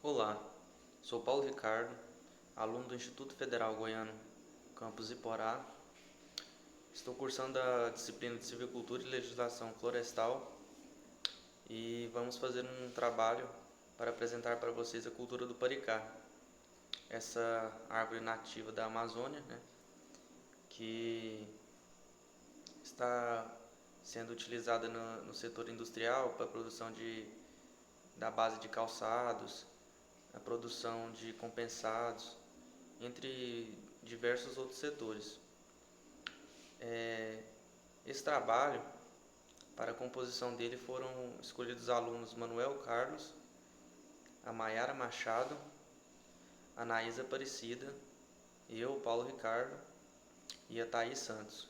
Olá, sou Paulo Ricardo, aluno do Instituto Federal Goiano, campus Iporá. Estou cursando a disciplina de Silvicultura e Legislação Florestal e vamos fazer um trabalho para apresentar para vocês a cultura do paricá, essa árvore nativa da Amazônia, que está sendo utilizada no setor industrial para a produção da base de calçados, a produção de compensados, entre diversos outros setores. Esse trabalho, para a composição dele, foram escolhidos os alunos Manuel Carlos, a Maiara Machado, a Naísa Aparecida, eu, Paulo Ricardo e a Thaís Santos,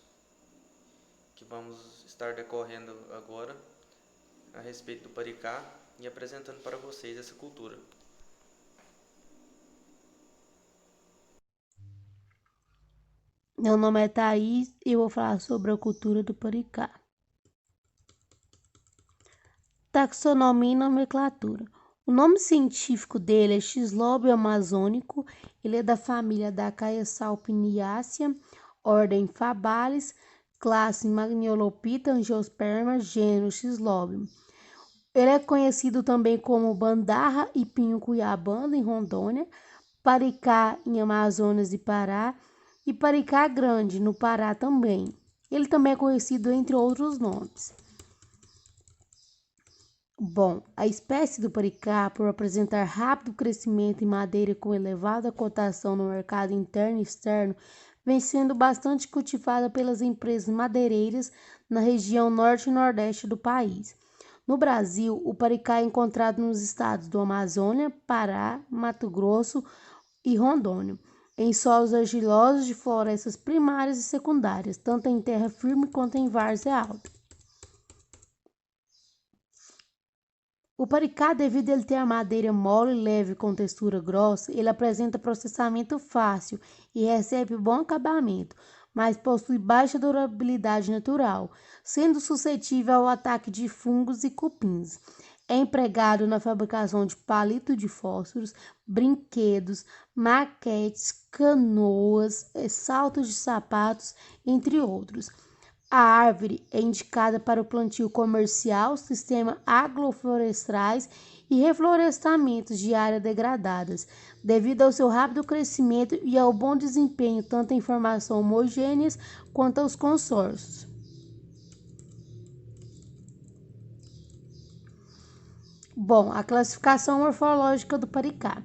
que vamos estar decorrendo agora a respeito do paricá e apresentando para vocês essa cultura. Meu nome é Thaís e eu vou falar sobre a cultura do paricá. Taxonomia e nomenclatura. O nome científico dele é Xilóbio amazônico. Ele é da família da Caesalpiniaceae, ordem Fabalis, classe Magniolopita angiosperma, gênero Xilóbio. Ele é conhecido também como bandarra e pinho cuiabano em Rondônia, paricá em Amazonas e Pará e paricá grande no Pará também. Ele também é conhecido entre outros nomes. Bom, a espécie do paricá, por apresentar rápido crescimento em madeira com elevada cotação no mercado interno e externo, vem sendo bastante cultivada pelas empresas madeireiras na região norte e nordeste do país. No Brasil, o paricá é encontrado nos estados do Amazônia, Pará, Mato Grosso e Rondônia, em solos argilosos de florestas primárias e secundárias, tanto em terra firme quanto em várzea alta. O paricá, devido a ele ter a madeira mole e leve com textura grossa, ele apresenta processamento fácil e recebe bom acabamento, mas possui baixa durabilidade natural, sendo suscetível ao ataque de fungos e cupins. É empregado na fabricação de palito de fósforos, brinquedos, maquetes, canoas, saltos de sapatos, entre outros. A árvore é indicada para o plantio comercial, sistema agroflorestais e reflorestamentos de áreas degradadas, devido ao seu rápido crescimento e ao bom desempenho tanto em formação homogêneas quanto aos consórcios. Bom, a classificação morfológica do paricá.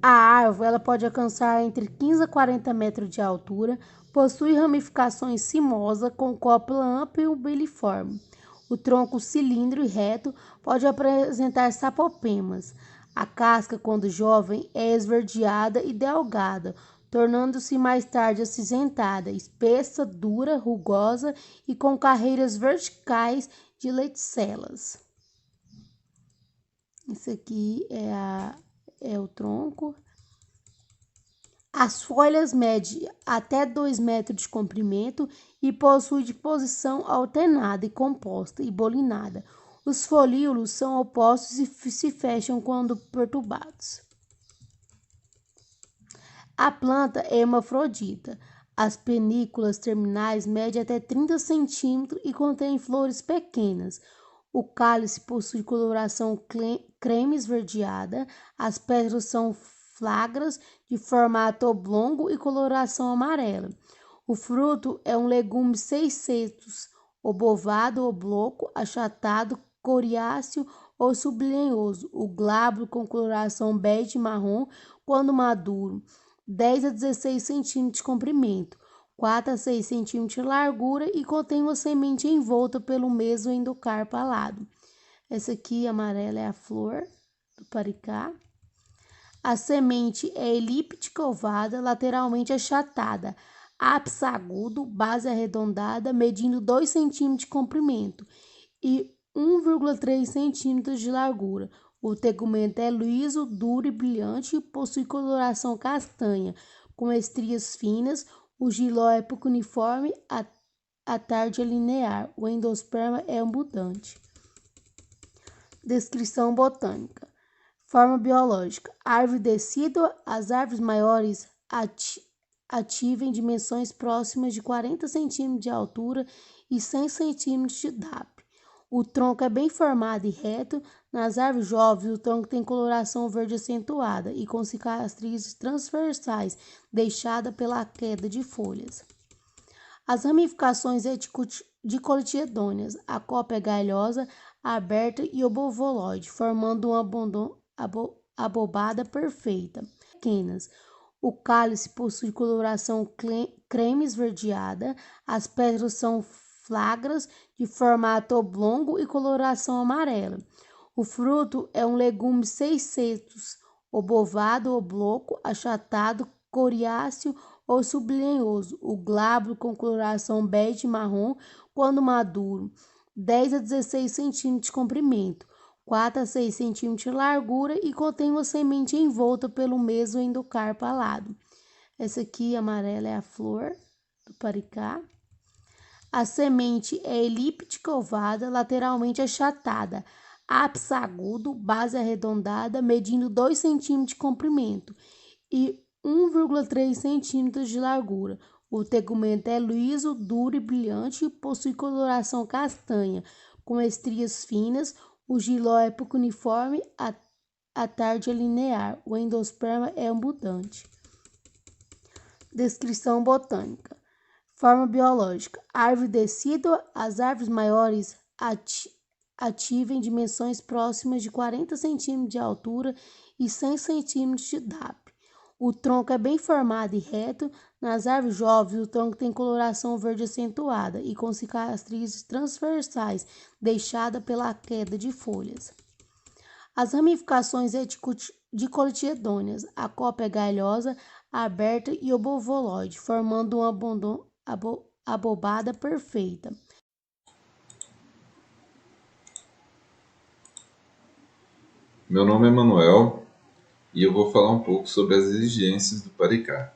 A árvore ela pode alcançar entre 15 a 40 metros de altura, possui ramificações cimosas com cópula ampla e umbiliforme. O tronco cilíndrico e reto pode apresentar sapopemas. A casca, quando jovem, é esverdeada e delgada, tornando-se mais tarde acinzentada, espessa, dura, rugosa e com carreiras verticais de lenticelas. Isso aqui é o tronco. As folhas medem até 2 metros de comprimento e possuem de posição alternada e composta e bolinada. Os folíolos são opostos e se fecham quando perturbados. A planta é hermafrodita. As panículas terminais medem até 30 centímetros e contêm flores pequenas. O cálice possui coloração creme esverdeada. As pétalas são flagras de formato oblongo e coloração amarela. O fruto é um legume seiscentos, obovado, obloco, achatado, coriáceo ou sublenhoso. O glabro com coloração bege marrom quando maduro. 10 a 16 centímetros de comprimento, 4 a 6 centímetros de largura e contém uma semente envolta pelo mesmo endocarpo alado. Essa aqui, amarela, é a flor do paricá. A semente é elíptica ovada, lateralmente achatada, ápice agudo, base arredondada, medindo 2 centímetros de comprimento e 1,3 centímetros de largura. O tegumento é liso, duro e brilhante e possui coloração castanha, com estrias finas. O giló é pouco uniforme, a tarde é linear. O endosperma é abundante. Descrição botânica. Forma biológica. Árvore decídua, as árvores maiores ativem dimensões próximas de 40 cm de altura e 100 cm de diâmetro. O tronco é bem formado e reto. Nas árvores jovens, o tronco tem coloração verde acentuada e com cicatrizes transversais, deixada pela queda de folhas. As ramificações dicotiledôneas. A copa é galhosa, aberta e obovoide, formando uma abobada perfeita. Pequenas. O cálice possui coloração creme esverdeada. As pétalas são flagras, de formato oblongo e coloração amarela. O fruto é um legume seiscentos, obovado, obloco, achatado, coriáceo ou sublinhoso. O glabro com coloração bege marrom quando maduro, 10 a 16 cm de comprimento, 4 a 6 cm de largura e contém uma semente envolta pelo mesmo endocarpo alado. Essa aqui, amarela, é a flor do paricá. A semente é elíptica ovada, lateralmente achatada, ápice agudo, base arredondada, medindo 2 cm de comprimento e 1,3 cm de largura. O tegumento é liso, duro e brilhante e possui coloração castanha, com estrias finas. O giló é pouco uniforme, a tarde é linear. O endosperma é abundante. Descrição botânica. Forma biológica. Árvore decídua, as árvores maiores ativem dimensões próximas de 40 cm de altura e 100 cm de diâmetro. O tronco é bem formado e reto. Nas árvores jovens, o tronco tem coloração verde acentuada e com cicatrizes transversais, deixada pela queda de folhas. As ramificações dicotiledôneas. A copa é galhosa, aberta e obovoide, formando uma abobada perfeita. Meu nome é Manuel e eu vou falar um pouco sobre as exigências do paricá.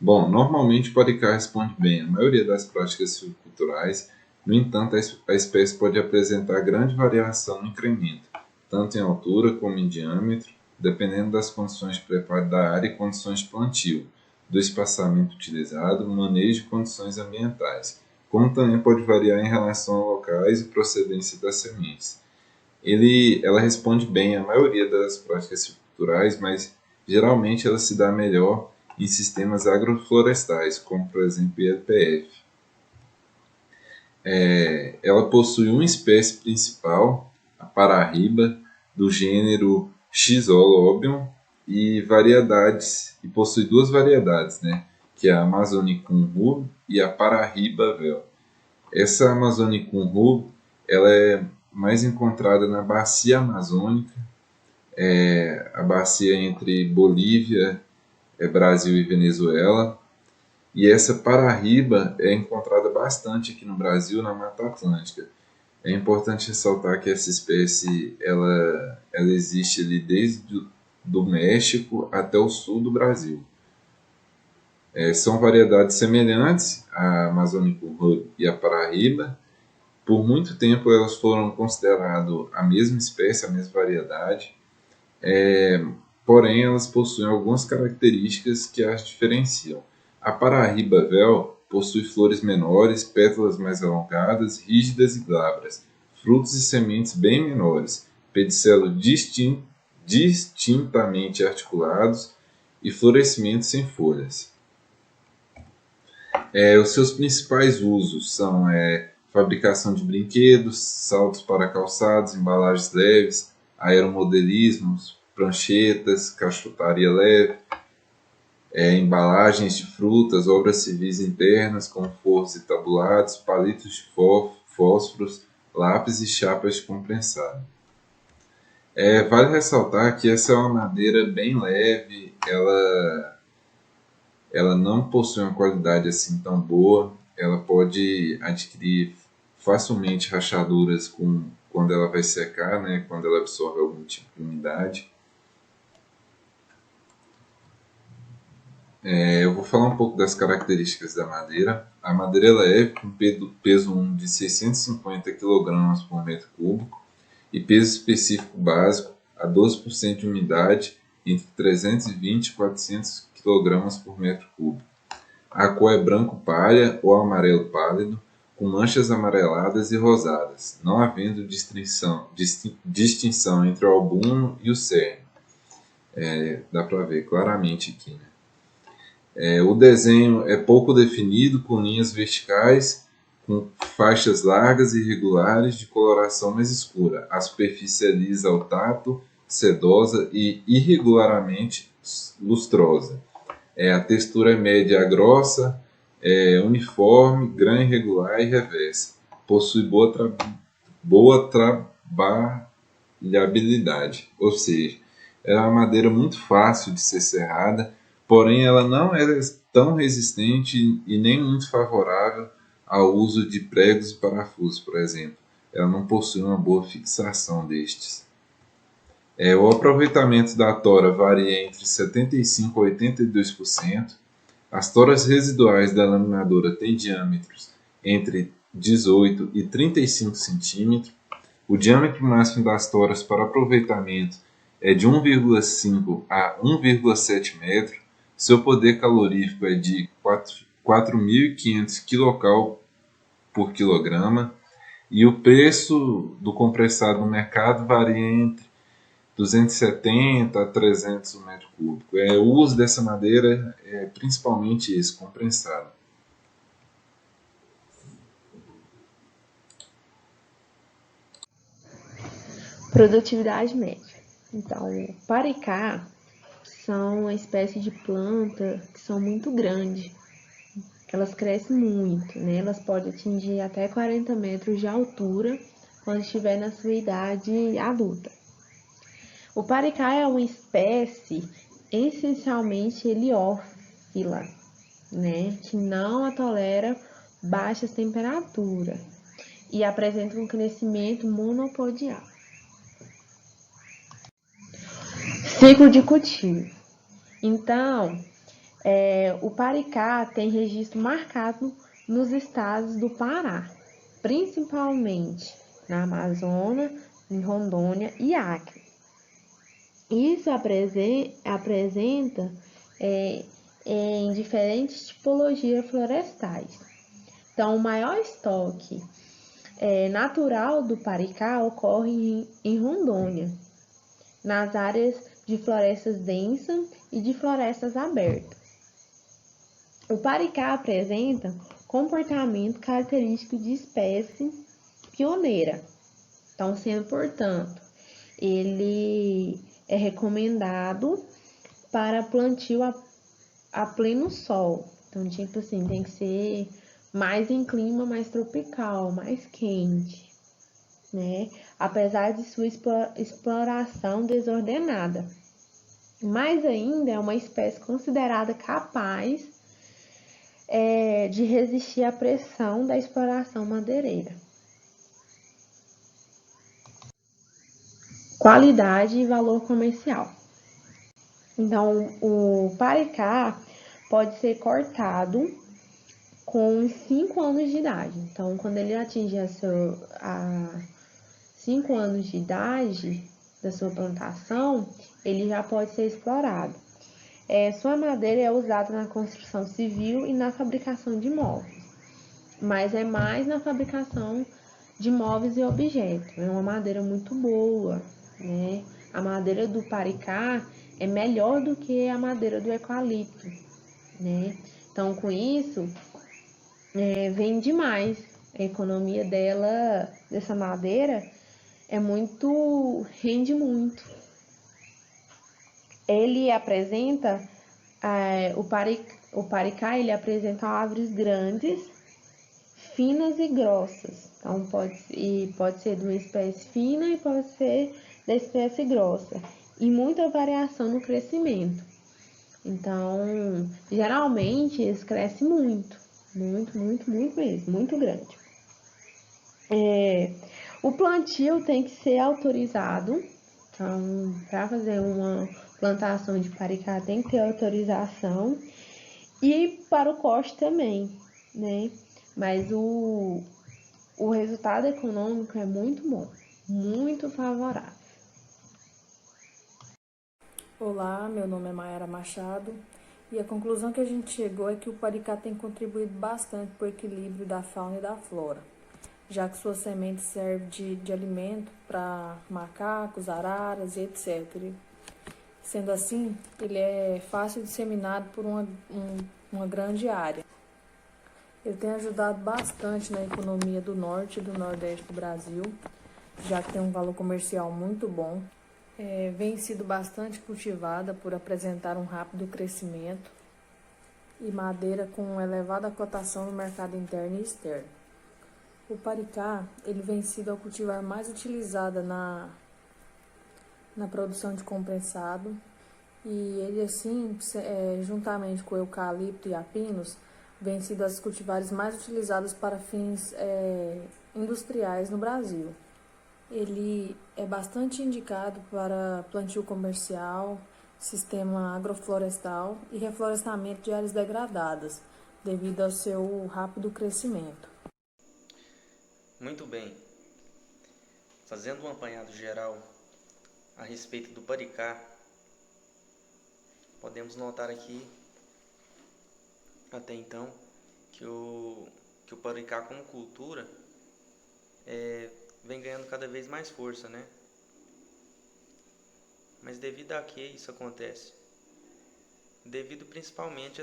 Bom, normalmente o paricá responde bem à maioria das práticas silviculturais. No entanto, a espécie pode apresentar grande variação no incremento, tanto em altura como em diâmetro, dependendo das condições de preparo da área e condições de plantio, do espaçamento utilizado, manejo e condições ambientais, como também pode variar em relação a locais e procedência das sementes. Ela responde bem à maioria das práticas silviculturais, mas geralmente ela se dá melhor em sistemas agroflorestais, como por exemplo o ILPF. Ela possui uma espécie principal, a Parahiba, do gênero Schizolobium, e possui duas variedades, né, que é a Amazonicum rub e a Parahiba vel. Essa Amazonicum rub, ela é mais encontrada na bacia amazônica, a bacia entre Bolívia, Brasil e Venezuela. E essa Parahiba é encontrada bastante aqui no Brasil, na Mata Atlântica. É importante ressaltar que essa espécie ela existe ali desde do México até o sul do Brasil. São variedades semelhantes, a Amazonicum rub e a Parahiba. Por muito tempo elas foram consideradas a mesma espécie, a mesma variedade, porém elas possuem algumas características que as diferenciam. A Parahiba vel possui flores menores, pétalas mais alongadas, rígidas e glabras, frutos e sementes bem menores, pedicelos distintamente articulados e florescimento sem folhas. Os seus principais usos são fabricação de brinquedos, saltos para calçados, embalagens leves, aeromodelismos, pranchetas, cachotaria leve, embalagens de frutas, obras civis internas como forros e tabulados, palitos de fósforos, lápis e chapas de compressado. Vale ressaltar que essa é uma madeira bem leve, ela não possui uma qualidade assim tão boa, ela pode adquirir facilmente rachaduras quando ela vai secar, né, quando ela absorve algum tipo de umidade. Eu vou falar um pouco das características da madeira. A madeira é leve, com peso de 650 kg por metro cúbico e peso específico básico a 12% de umidade, entre 320 e 400 kg por metro cúbico. A cor é branco palha ou amarelo pálido, com manchas amareladas e rosadas, não havendo distinção entre o albumo e o cerne. Dá para ver claramente aqui, né? O desenho é pouco definido, com linhas verticais, com faixas largas e irregulares de coloração mais escura. A superfície é lisa ao tato, sedosa e irregularmente lustrosa. A textura é média a grossa, uniforme, grã irregular e reversa. Possui boa trabalhabilidade, ou seja, ela é uma madeira muito fácil de ser serrada, porém ela não é tão resistente e nem muito favorável ao uso de pregos e parafusos, por exemplo. Ela não possui uma boa fixação destes. O aproveitamento da tora varia entre 75% a 82%. As toras residuais da laminadora têm diâmetros entre 18 e 35 cm. O diâmetro máximo das toras para aproveitamento é de 1,5 a 1,7 metros. Seu poder calorífico é de 4.500 kcal por quilograma. E o preço do compressado no mercado varia entre 270 a 300 metro cúbico. O uso dessa madeira é principalmente esse, compressado. Produtividade média. Então, o paricá são uma espécie de planta que são muito grandes. Elas crescem muito, né? Elas podem atingir até 40 metros de altura quando estiver na sua idade adulta. O paricá é uma espécie essencialmente heliófila, né? Que não tolera baixas temperaturas e apresenta um crescimento monopodial. Ciclo de cultivo. Então, o paricá tem registro marcado nos estados do Pará, principalmente na Amazônia, em Rondônia e Acre. Isso apresenta em diferentes tipologias florestais. Então, o maior estoque natural do paricá ocorre em Rondônia, nas áreas de florestas densas e de florestas abertas. O paricá apresenta comportamento característico de espécie pioneira. Então, sendo, portanto, ele é recomendado para plantio a pleno sol. Então, tipo assim, tem que ser mais em clima mais tropical, mais quente, né? Apesar de sua exploração desordenada. Mais ainda, é uma espécie considerada capaz de resistir à pressão da exploração madeireira. Qualidade e valor comercial. Então, o paricá pode ser cortado com 5 anos de idade. Então, quando ele atingir a 5 anos de idade da sua plantação, ele já pode ser explorado. Sua madeira é usada na construção civil e na fabricação de móveis, mas é mais na fabricação de móveis e objetos. É uma madeira muito boa, né? A madeira do paricá é melhor do que a madeira do eucalipto, né? Então, com isso, vende mais. A economia dessa madeira, rende muito. Ele apresenta, o paricá, ele apresenta árvores grandes, finas e grossas. Então, pode ser de uma espécie fina e pode ser da espécie grossa. E muita variação no crescimento. Então, geralmente, eles crescem muito. Muito, muito, muito mesmo. Muito grande. O plantio tem que ser autorizado. Então, para fazer uma plantação de paricá tem que ter autorização. E para o corte também, né? Mas o resultado econômico é muito bom, muito favorável. Olá, meu nome é Mayara Machado e a conclusão que a gente chegou é que o paricá tem contribuído bastante para o equilíbrio da fauna e da flora, já que sua semente serve de alimento para macacos, araras e etc. Sendo assim, ele é fácil disseminado por uma grande área. Ele tem ajudado bastante na economia do norte e do nordeste do Brasil, já que tem um valor comercial muito bom. Vem sido bastante cultivada por apresentar um rápido crescimento e madeira com elevada cotação no mercado interno e externo. O paricá ele vem sido a cultivar mais utilizada na produção de compensado e ele assim, juntamente com o eucalipto e a pinus, vem sido as cultivares mais utilizadas para fins industriais no Brasil. Ele é bastante indicado para plantio comercial, sistema agroflorestal e reflorestamento de áreas degradadas, devido ao seu rápido crescimento. Muito bem. Fazendo um apanhado geral a respeito do paricá, podemos notar aqui, até então, que o paricá como cultura vem ganhando cada vez mais força, né? Mas devido a que isso acontece? Devido principalmente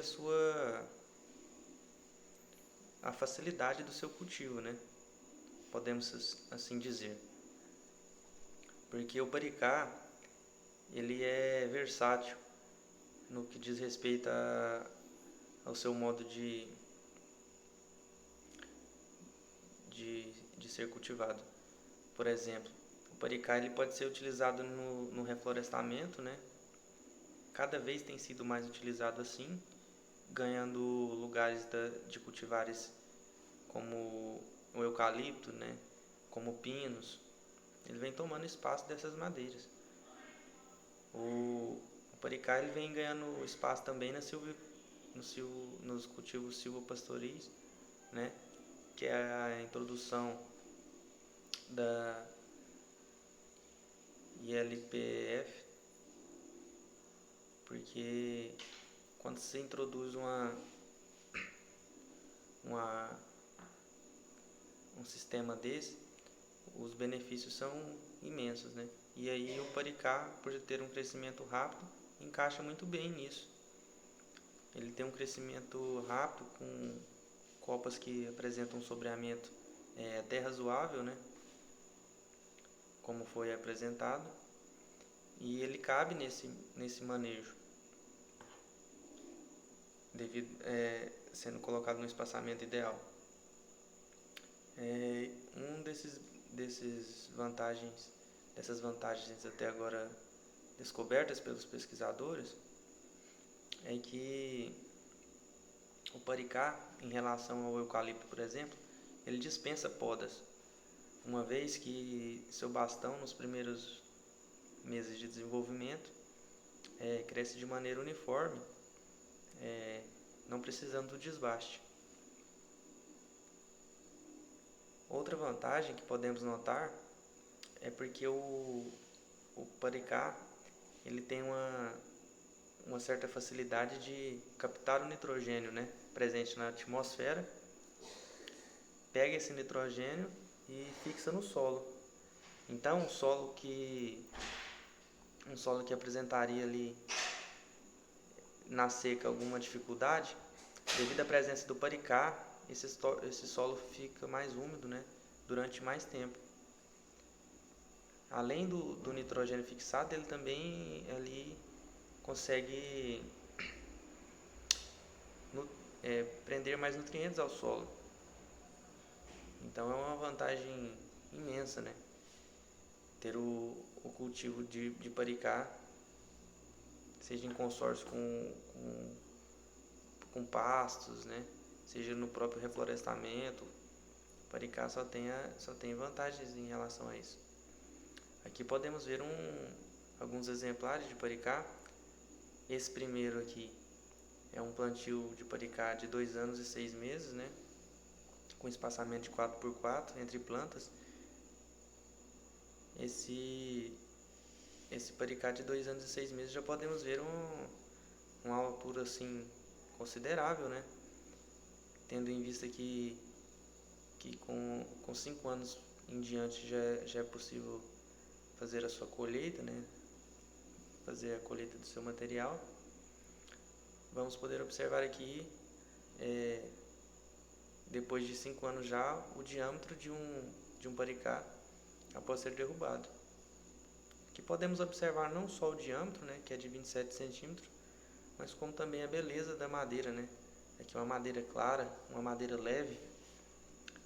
à facilidade do seu cultivo, né? Podemos assim dizer. Porque o paricá, ele é versátil no que diz respeito ao seu modo de ser cultivado. Por exemplo, o paricá ele pode ser utilizado no reflorestamento, né? Cada vez tem sido mais utilizado assim, ganhando lugares de cultivares como o eucalipto, né? Como o pinus. Ele vem tomando espaço dessas madeiras. O paricá ele vem ganhando espaço também nos cultivos silvopastoris, né? Que é a introdução da ILPF, porque quando se introduz um sistema desse, os benefícios são imensos, né? E aí o paricá, por ter um crescimento rápido, encaixa muito bem nisso. Ele tem um crescimento rápido com copas que apresentam um sombreamento até razoável, né? Como foi apresentado. E ele cabe nesse manejo, sendo colocado no espaçamento ideal. Dessas vantagens até agora descobertas pelos pesquisadores, é que o paricá, em relação ao eucalipto, por exemplo, ele dispensa podas, uma vez que seu bastão, nos primeiros meses de desenvolvimento, cresce de maneira uniforme, não precisando do desbaste. Outra vantagem que podemos notar é porque o paricá ele tem uma certa facilidade de captar o nitrogênio, né, presente na atmosfera, pega esse nitrogênio e fixa no solo. Então, um solo que apresentaria ali na seca alguma dificuldade, devido à presença do paricá, esse solo fica mais úmido, né, durante mais tempo. Além do nitrogênio fixado, ele também ali consegue prender mais nutrientes ao solo. Então é uma vantagem imensa, né? Ter o cultivo de paricá, seja em consórcio com pastos, né? Seja no próprio reflorestamento. O paricá só tem vantagens em relação a isso. Aqui podemos ver alguns exemplares de paricá. Esse primeiro aqui é um plantio de paricá de 2 anos e 6 meses, né? Com espaçamento de 4x4 entre plantas. Esse esse paricá de 2 anos e 6 meses já podemos ver uma altura assim considerável, né? Tendo em vista que com 5 anos em diante já é possível fazer a sua colheita, né? Fazer a colheita do seu material. Vamos poder observar aqui, depois de 5 anos já, o diâmetro de um paricá após ser derrubado. Aqui podemos observar não só o diâmetro, né, que é de 27 centímetros, mas como também a beleza da madeira, né? Aqui uma madeira clara, uma madeira leve,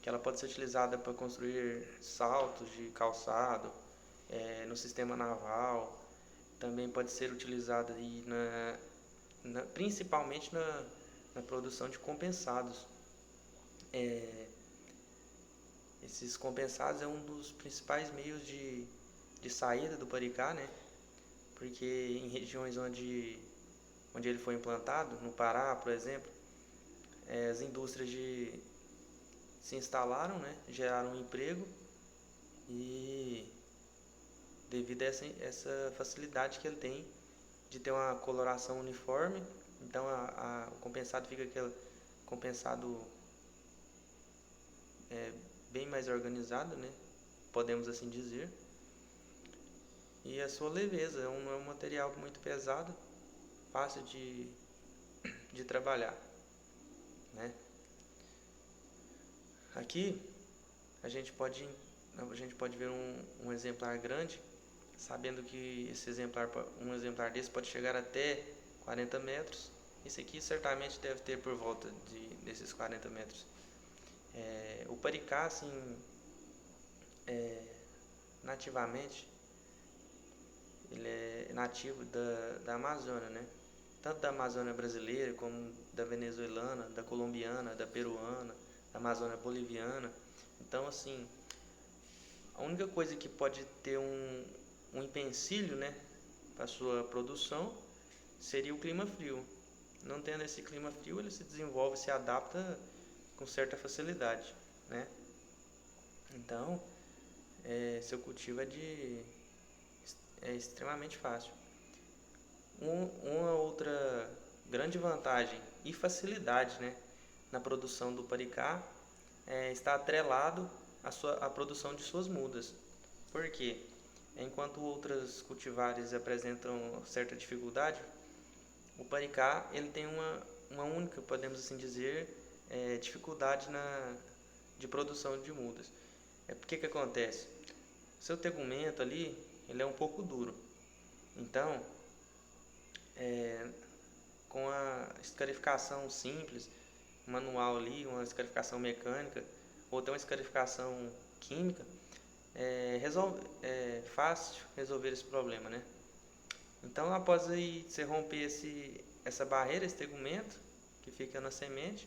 que ela pode ser utilizada para construir saltos de calçado, no sistema naval. Também pode ser utilizada aí principalmente na produção de compensados. Esses compensados é um dos principais meios de saída do paricá, né? Porque em regiões onde ele foi implantado, no Pará, por exemplo, as indústrias se instalaram, né? Geraram um emprego e devido a essa facilidade que ele tem de ter uma coloração uniforme, então o compensado fica aquele compensado bem mais organizado, né? Podemos assim dizer. E a sua leveza, é um material muito pesado, fácil de trabalhar, né? Aqui a gente pode ver um exemplar grande, sabendo que um exemplar desse pode chegar até 40 metros. Esse aqui certamente deve ter por volta desses 40 metros. O paricá, assim, nativamente, ele é nativo da Amazônia, né? Tanto da Amazônia brasileira, como da venezuelana, da colombiana, da peruana, da Amazônia boliviana. Então, assim, a única coisa que pode ter um empecilho, né, para a sua produção seria o clima frio. Não tendo esse clima frio, ele se desenvolve, se adapta com certa facilidade, né? Então, seu cultivo é extremamente fácil. Uma outra grande vantagem e facilidade, né, na produção do paricá está atrelado à produção de suas mudas. Por quê? Enquanto outras cultivares apresentam certa dificuldade, o paricá ele tem uma única, podemos assim dizer, dificuldade de produção de mudas. Porque que acontece? Seu tegumento ali, ele é um pouco duro. Então, com a escarificação simples, manual ali, uma escarificação mecânica, ou até uma escarificação química, é fácil resolver esse problema, né? Então, após aí você romper essa barreira, esse tegumento que fica na semente,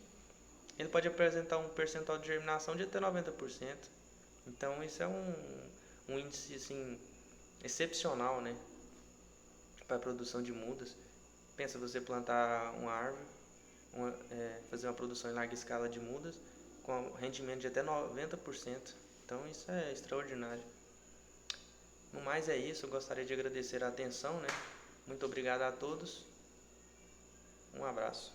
ele pode apresentar um percentual de germinação de até 90%. Então, isso é um índice assim, excepcional, né, para a produção de mudas. Pensa você plantar uma árvore, fazer uma produção em larga escala de mudas, com rendimento de até 90%. Então, isso é extraordinário. No mais é isso, eu gostaria de agradecer a atenção, né? Muito obrigado a todos. Um abraço.